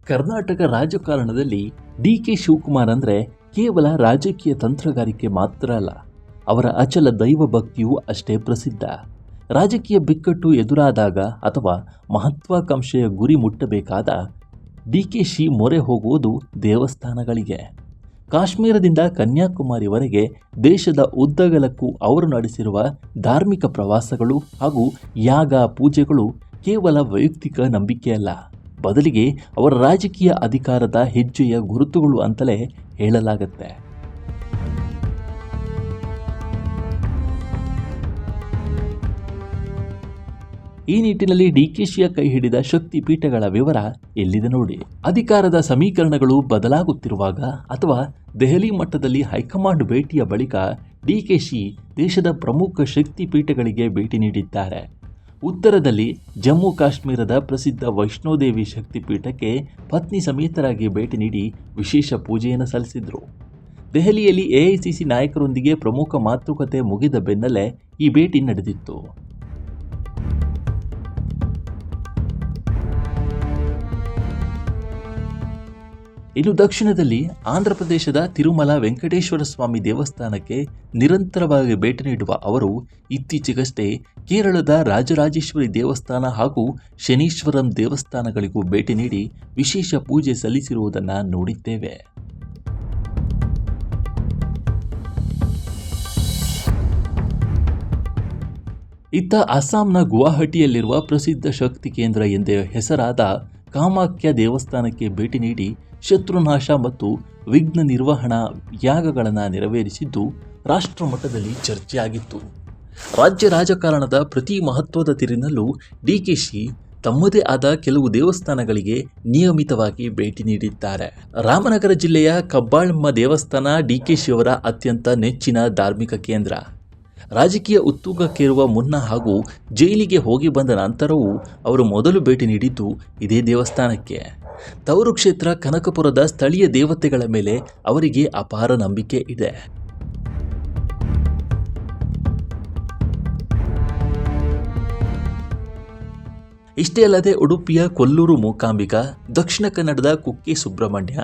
ಕರ್ನಾಟಕ ರಾಜಕಾರಣದಲ್ಲಿ ಡಿ.ಕೆ. ಶಿವಕುಮಾರ್ ಅಂದರೆ ಕೇವಲ ರಾಜಕೀಯ ತಂತ್ರಗಾರಿಕೆ ಮಾತ್ರ ಅಲ್ಲ, ಅವರ ಅಚಲ ದೈವ ಭಕ್ತಿಯೂ ಅಷ್ಟೇ ಪ್ರಸಿದ್ಧ. ರಾಜಕೀಯ ಬಿಕ್ಕಟ್ಟು ಎದುರಾದಾಗ ಅಥವಾ ಮಹತ್ವಾಕಾಂಕ್ಷೆಯ ಗುರಿ ಮುಟ್ಟಬೇಕಾದ ಡಿ.ಕೆ.ಶಿ ಮೊರೆ ಹೋಗುವುದು ದೇವಸ್ಥಾನಗಳಿಗೆ. ಕಾಶ್ಮೀರದಿಂದ ಕನ್ಯಾಕುಮಾರಿವರೆಗೆ ದೇಶದ ಉದ್ದಗಲಕ್ಕೂ ಅವರು ನಡೆಸಿರುವ ಧಾರ್ಮಿಕ ಪ್ರವಾಸಗಳು ಹಾಗೂ ಯಾಗ ಪೂಜೆಗಳು ಕೇವಲ ವೈಯಕ್ತಿಕ ನಂಬಿಕೆಯಲ್ಲ, ಬದಲಿಗೆ ಅವರ ರಾಜಕೀಯ ಅಧಿಕಾರದ ಹೆಜ್ಜೆಯ ಗುರುತುಗಳು ಅಂತಲೇ ಹೇಳಲಾಗುತ್ತೆ. ಈ ನಿಟ್ಟಿನಲ್ಲಿ ಡಿ.ಕೆ.ಶಿಯ ಕೈ ಹಿಡಿದ ಶಕ್ತಿ ಪೀಠಗಳ ವಿವರ ಎಲ್ಲಿದೆ ನೋಡಿ. ಅಧಿಕಾರದ ಸಮೀಕರಣಗಳು ಬದಲಾಗುತ್ತಿರುವಾಗ ಅಥವಾ ದೆಹಲಿ ಮಟ್ಟದಲ್ಲಿ ಹೈಕಮಾಂಡ್ ಭೇಟಿಯ ಬಳಿಕ ಡಿ.ಕೆ.ಶಿ ದೇಶದ ಪ್ರಮುಖ ಶಕ್ತಿ ಪೀಠಗಳಿಗೆ ಭೇಟಿ ನೀಡಿದ್ದಾರೆ. ಉತ್ತರದಲ್ಲಿ ಜಮ್ಮು ಕಾಶ್ಮೀರದ ಪ್ರಸಿದ್ಧ ವೈಷ್ಣೋದೇವಿ ಶಕ್ತಿಪೀಠಕ್ಕೆ ಪತ್ನಿ ಸಮೇತರಾಗಿ ಭೇಟಿ ನೀಡಿ ವಿಶೇಷ ಪೂಜೆಯನ್ನು ಸಲ್ಲಿಸಿದರು. ದೆಹಲಿಯಲ್ಲಿ ಎಐಸಿಸಿ ನಾಯಕರೊಂದಿಗೆ ಪ್ರಮುಖ ಮಾತುಕತೆ ಮುಗಿದ ಬೆನ್ನಲ್ಲೇ ಈ ಭೇಟಿ ನಡೆದಿತ್ತು. ಇನ್ನು ದಕ್ಷಿಣದಲ್ಲಿ ಆಂಧ್ರಪ್ರದೇಶದ ತಿರುಮಲ ವೆಂಕಟೇಶ್ವರ ಸ್ವಾಮಿ ದೇವಸ್ಥಾನಕ್ಕೆ ನಿರಂತರವಾಗಿ ಭೇಟಿ ನೀಡುವ ಅವರು ಇತ್ತೀಚೆಗಷ್ಟೇ ಕೇರಳದ ರಾಜರಾಜೇಶ್ವರಿ ದೇವಸ್ಥಾನ ಹಾಗೂ ಶನೀಶ್ವರಂ ದೇವಸ್ಥಾನಗಳಿಗೂ ಭೇಟಿ ನೀಡಿ ವಿಶೇಷ ಪೂಜೆ ಸಲ್ಲಿಸಿರುವುದನ್ನು ನೋಡಿದ್ದೇವೆ. ಇತ್ತ ಅಸ್ಸಾಂನ ಗುವಾಹಟಿಯಲ್ಲಿರುವ ಪ್ರಸಿದ್ಧ ಶಕ್ತಿ ಕೇಂದ್ರ ಎಂದೇ ಹೆಸರಾದ ಕಾಮಾಖ್ಯ ದೇವಸ್ಥಾನಕ್ಕೆ ಭೇಟಿ ನೀಡಿ ಶತ್ರುನಾಶ ಮತ್ತು ವಿಘ್ನ ನಿರ್ವಹಣಾ ಯಾಗಗಳನ್ನು ನೆರವೇರಿಸಿದ್ದು ರಾಷ್ಟ್ರ ಮಟ್ಟದಲ್ಲಿ ಚರ್ಚೆಯಾಗಿತ್ತು. ರಾಜ್ಯ ರಾಜಕಾರಣದ ಪ್ರತಿ ಮಹತ್ವದ ತಿರಿನಲ್ಲೂ ಡಿ.ಕೆ.ಶಿ ತಮ್ಮದೇ ಆದ ಕೆಲವು ದೇವಸ್ಥಾನಗಳಿಗೆ ನಿಯಮಿತವಾಗಿ ಭೇಟಿ ನೀಡಿದ್ದಾರೆ. ರಾಮನಗರ ಜಿಲ್ಲೆಯ ಕಬ್ಬಾಳಮ್ಮ ದೇವಸ್ಥಾನ ಡಿ.ಕೆ.ಶಿಯವರ ಅತ್ಯಂತ ನೆಚ್ಚಿನ ಧಾರ್ಮಿಕ ಕೇಂದ್ರ. ರಾಜಕೀಯ ಉತ್ತುಂಗಕ್ಕೇರುವ ಮುನ್ನ ಹಾಗೂ ಜೈಲಿಗೆ ಹೋಗಿ ಬಂದ ನಂತರವೂ ಅವರು ಮೊದಲು ಭೇಟಿ ನೀಡಿದ್ದು ಇದೇ ದೇವಸ್ಥಾನಕ್ಕೆ. ತವರು ಕ್ಷೇತ್ರ ಕನಕಪುರದ ಸ್ಥಳೀಯ ದೇವತೆಗಳ ಮೇಲೆ ಅವರಿಗೆ ಅಪಾರ ನಂಬಿಕೆ ಇದೆ. ಇಷ್ಟೇ ಅಲ್ಲದೆ ಉಡುಪಿಯ ಕೊಲ್ಲೂರು ಮೂಕಾಂಬಿಕಾ, ದಕ್ಷಿಣ ಕನ್ನಡದ ಕುಕ್ಕೆ ಸುಬ್ರಹ್ಮಣ್ಯ,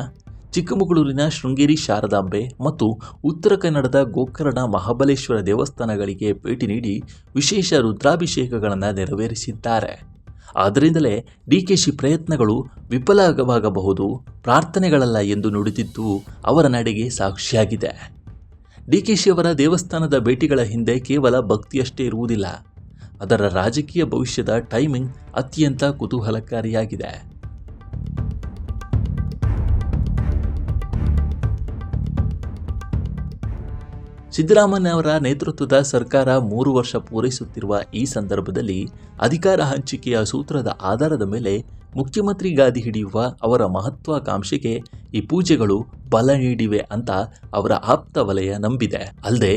ಚಿಕ್ಕಮಗಳೂರಿನ ಶೃಂಗೇರಿ ಶಾರದಾಂಬೆ ಮತ್ತು ಉತ್ತರ ಕನ್ನಡದ ಗೋಕರ್ಣ ಮಹಾಬಲೇಶ್ವರ ದೇವಸ್ಥಾನಗಳಿಗೆ ಭೇಟಿ ನೀಡಿ ವಿಶೇಷ ರುದ್ರಾಭಿಷೇಕಗಳನ್ನು ನೆರವೇರಿಸಿದ್ದಾರೆ. ಆದ್ದರಿಂದಲೇ ಡಿ.ಕೆ.ಶಿ ಪ್ರಯತ್ನಗಳು ವಿಫಲವಾಗಬಹುದು, ಪ್ರಾರ್ಥನೆಗಳಲ್ಲ ಎಂದು ನುಡಿದಿದ್ದು ಅವರ ನಡೆಗೆ ಸಾಕ್ಷಿಯಾಗಿದೆ. ಡಿ.ಕೆ.ಶಿಯವರ ದೇವಸ್ಥಾನದ ಭೇಟಿಗಳ ಹಿಂದೆ ಕೇವಲ ಭಕ್ತಿಯಷ್ಟೇ ಇರುವುದಿಲ್ಲ, ಅದರ ರಾಜಕೀಯ ಭವಿಷ್ಯದ ಟೈಮಿಂಗ್ ಅತ್ಯಂತ ಕುತೂಹಲಕಾರಿಯಾಗಿದೆ. ಸಿದ್ದರಾಮಯ್ಯನವರ ನೇತೃತ್ವದ ಸರ್ಕಾರ 3 ವರ್ಷ ಪೂರೈಸುತ್ತಿರುವ ಈ ಸಂದರ್ಭದಲ್ಲಿ ಅಧಿಕಾರ ಹಂಚಿಕೆಯ ಸೂತ್ರದ ಆಧಾರದ ಮೇಲೆ ಮುಖ್ಯಮಂತ್ರಿ ಗಾದಿ ಹಿಡಿಯುವ ಅವರ ಮಹತ್ವಾಕಾಂಕ್ಷೆಗೆ ಈ ಪೂಜೆಗಳು ಬಲ ನೀಡಿವೆ ಅಂತ ಅವರ ಆಪ್ತ ವಲಯ ನಂಬಿದೆ. ಅಲ್ಲದೆ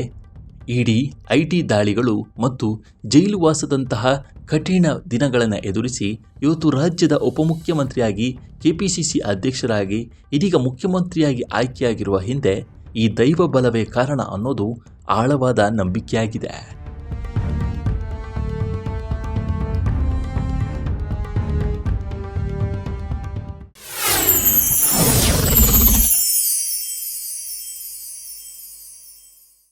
ಇಡಿ, ಐಟಿ ದಾಳಿಗಳು ಮತ್ತು ಜೈಲುವಾಸದಂತಹ ಕಠಿಣ ದಿನಗಳನ್ನು ಎದುರಿಸಿ ಇವತ್ತು ರಾಜ್ಯದ ಉಪಮುಖ್ಯಮಂತ್ರಿಯಾಗಿ, ಕೆಪಿಸಿಸಿ ಅಧ್ಯಕ್ಷರಾಗಿ, ಇದೀಗ ಮುಖ್ಯಮಂತ್ರಿಯಾಗಿ ಆಯ್ಕೆಯಾಗಿರುವ ಹಿಂದೆ ಈ ದೈವ ಬಲವೇ ಕಾರಣ ಅನ್ನೋದು ಆಳವಾದ ನಂಬಿಕೆಯಾಗಿದೆ.